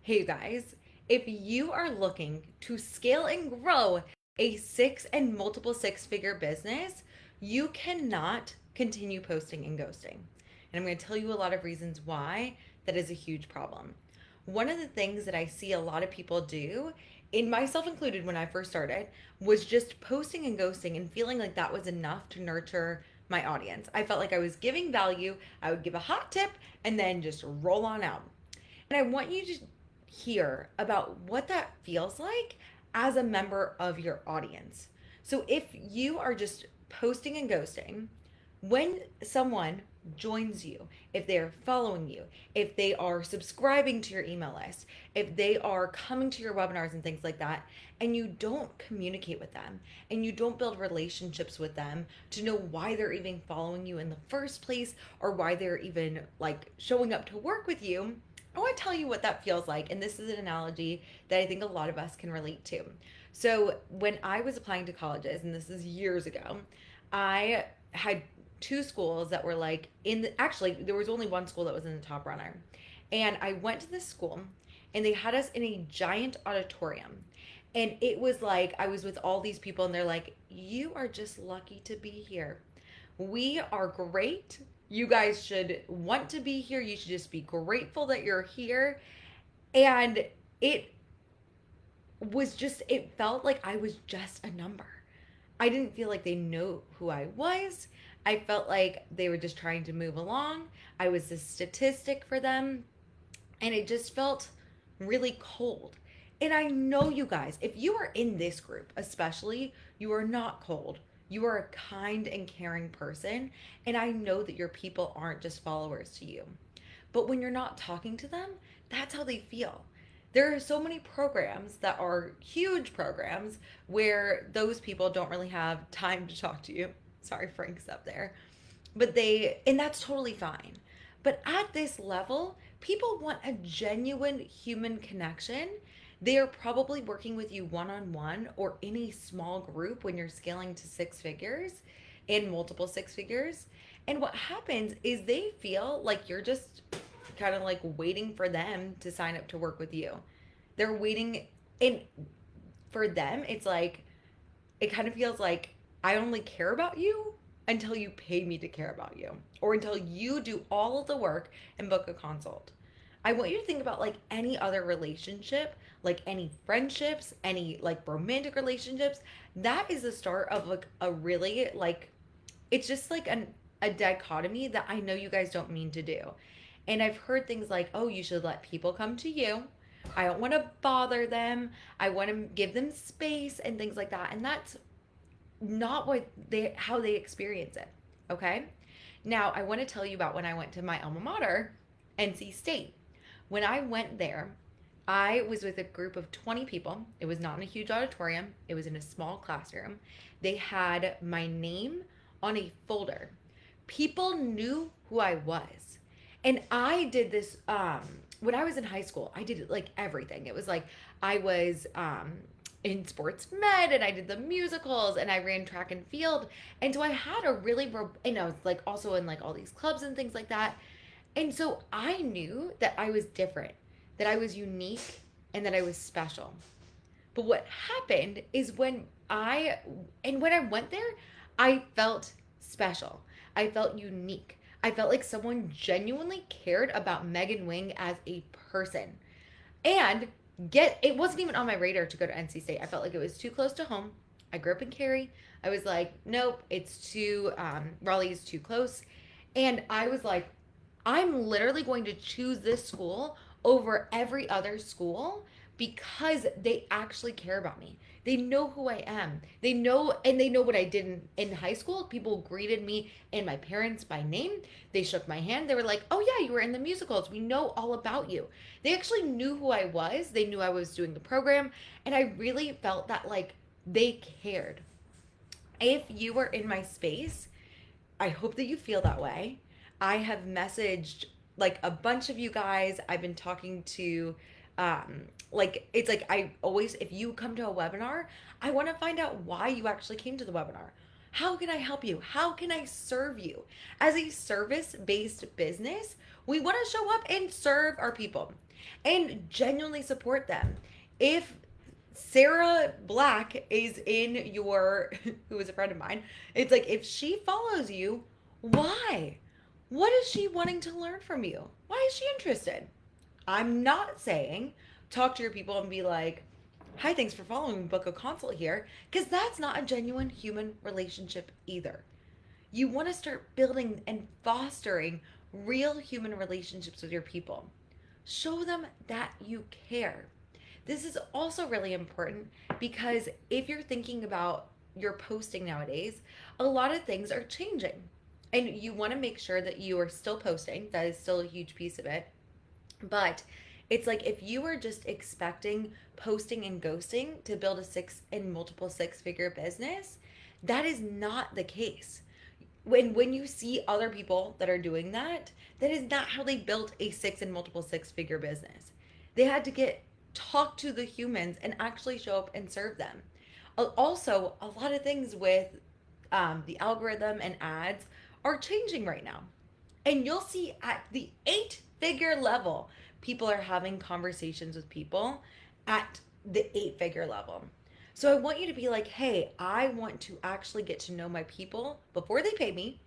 Hey, you guys, if you are looking to scale and grow a six and multiple six-figure business, you cannot continue posting and ghosting. And I'm going to tell you a lot of reasons why that is a huge problem. One of the things that I see a lot of people do, in myself included when I first started, was just posting and ghosting and feeling like that was enough to nurture my audience. I felt like I was giving value, I would give a hot tip, and then just roll on out. And I want you to hear about what that feels like as a member of your audience. So if you are just posting and ghosting, when someone joins you, if they're following you, if they are subscribing to your email list, if they are coming to your webinars and things like that, and you don't communicate with them and you don't build relationships with them to know why they're even following you in the first place or why they're even like showing up to work with you, I want to tell you what that feels like. And this is an analogy that I think a lot of us can relate to. So, when I was applying to colleges, and this is years ago, I had two schools that were like actually, there was only one school that was in the top runner. And I went to this school and they had us in a giant auditorium. And it was like I was with all these people, and they're like, "You are just lucky to be here. We are great. You guys should want to be here. You should just be grateful that you're here." And it it felt like I was just a number. I didn't feel like they knew who I was. I felt like they were just trying to move along. I was a statistic for them. And it just felt really cold. And I know you guys, if you are in this group, especially, you are not cold. You are a kind and caring person. And I know that your people aren't just followers to you. But when you're not talking to them, that's how they feel. There are so many programs that are huge programs where those people don't really have time to talk to you. Sorry, Frank's up there. And that's totally fine. But at this level, people want a genuine human connection. They are probably working with you one on one or in a small group when you're scaling to six figures and multiple six figures. And what happens is they feel like you're just kind of like waiting for them to sign up to work with you. They're waiting, and for them, it's like, it kind of feels like I only care about you until you pay me to care about you or until you do all of the work and book a consult. I want you to think about like any other relationship, like any friendships, any like romantic relationships. That is the start of like a really like, it's just like a dichotomy that I know you guys don't mean to do. And I've heard things like, oh, you should let people come to you. I don't want to bother them. I want to give them space and things like that. And that's not how they experience it. Okay? Now, I want to tell you about when I went to my alma mater, NC State. When I went there, I was with a group of 20 people. It was not in a huge auditorium, it was in a small classroom. They had my name on a folder. People knew who I was. And I did this when I was in high school. I did like everything. It was like I was in sports med, and I did the musicals, and I ran track and field. And so I had a really, and I was like also in like all these clubs and things like that. And so I knew that I was different, that I was unique, and that I was special. But what happened is when I went there, I felt special. I felt unique. I felt like someone genuinely cared about Megan Wing as a person. And it wasn't even on my radar to go to NC State. I felt like it was too close to home. I grew up in Cary. I was like, nope, it's too Raleigh is too close. And I was like, I'm literally going to choose this school over every other school because they actually care about me. They know who I am. They know, and they know what I did in high school. People greeted me and my parents by name. They shook my hand. They were like, oh, yeah, you were in the musicals. We know all about you. They actually knew who I was. They knew I was doing the program. And I really felt that like they cared. If you were in my space, I hope that you feel that way. I have messaged like a bunch of you guys. I've been talking to like it's like I always, if you come to a webinar, I want to find out why you actually came to the webinar. How can I help you? How can I serve you? As a service-based business, we want to show up and serve our people. and genuinely support them. If Sarah Black is in your, who is a friend of mine, it's like if she follows you, why? What is she wanting to learn from you? Why is she interested? I'm not saying talk to your people and be like, hi, thanks for following, book a consult here, because that's not a genuine human relationship either. You want to start building and fostering real human relationships with your people. Show them that you care. This is also really important because if you're thinking about your posting nowadays, a lot of things are changing. And you want to make sure that you are still posting. That is still a huge piece of it. But it's like if you are just expecting posting and ghosting to build a multiple six figure business, that is not the case. When you see other people that are doing that, that is not how they built a multiple six figure business. They had to get talk to the humans and actually show up and serve them. Also, a lot of things with the algorithm and ads are changing right now. And you'll see at the 8 figure level, people are having conversations with people at the 8 figure level. So I want you to be like, hey, I want to actually get to know my people before they pay me.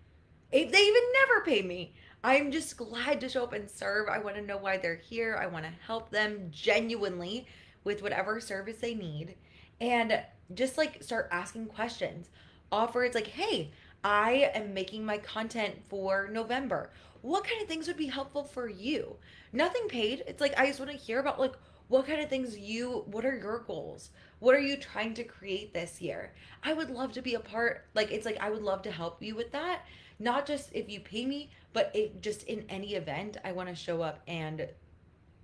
If they even never pay me, I'm just glad to show up and serve. I want to know why they're here. I want to help them genuinely with whatever service they need. And just like start asking questions. Offer it's like, hey, I am making my content for November. What kind of things would be helpful for you? Nothing paid. It's like I just want to hear about like what kind of things what are your goals? What are you trying to create this year? I would love to be a part. Like it's like I would love to help you with that. Not just if you pay me, but just in any event, I want to show up and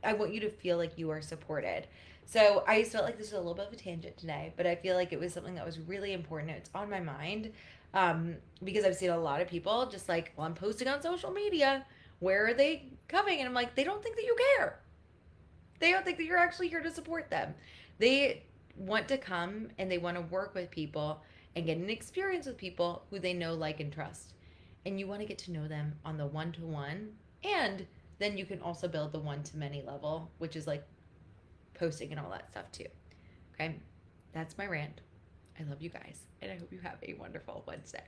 I want you to feel like you are supported. So I just felt like this was a little bit of a tangent today, but I feel like it was something that was really important. It's on my mind because I've seen a lot of people just like, well, I'm posting on social media. Where are they coming? And I'm like, they don't think that you care. They don't think that you're actually here to support them. They want to come and they want to work with people and get an experience with people who they know, like, and trust. And you want to get to know them on the one to one. And then you can also build the one to many level, which is like posting and all that stuff too. Okay. That's my rant. I love you guys. And I hope you have a wonderful Wednesday.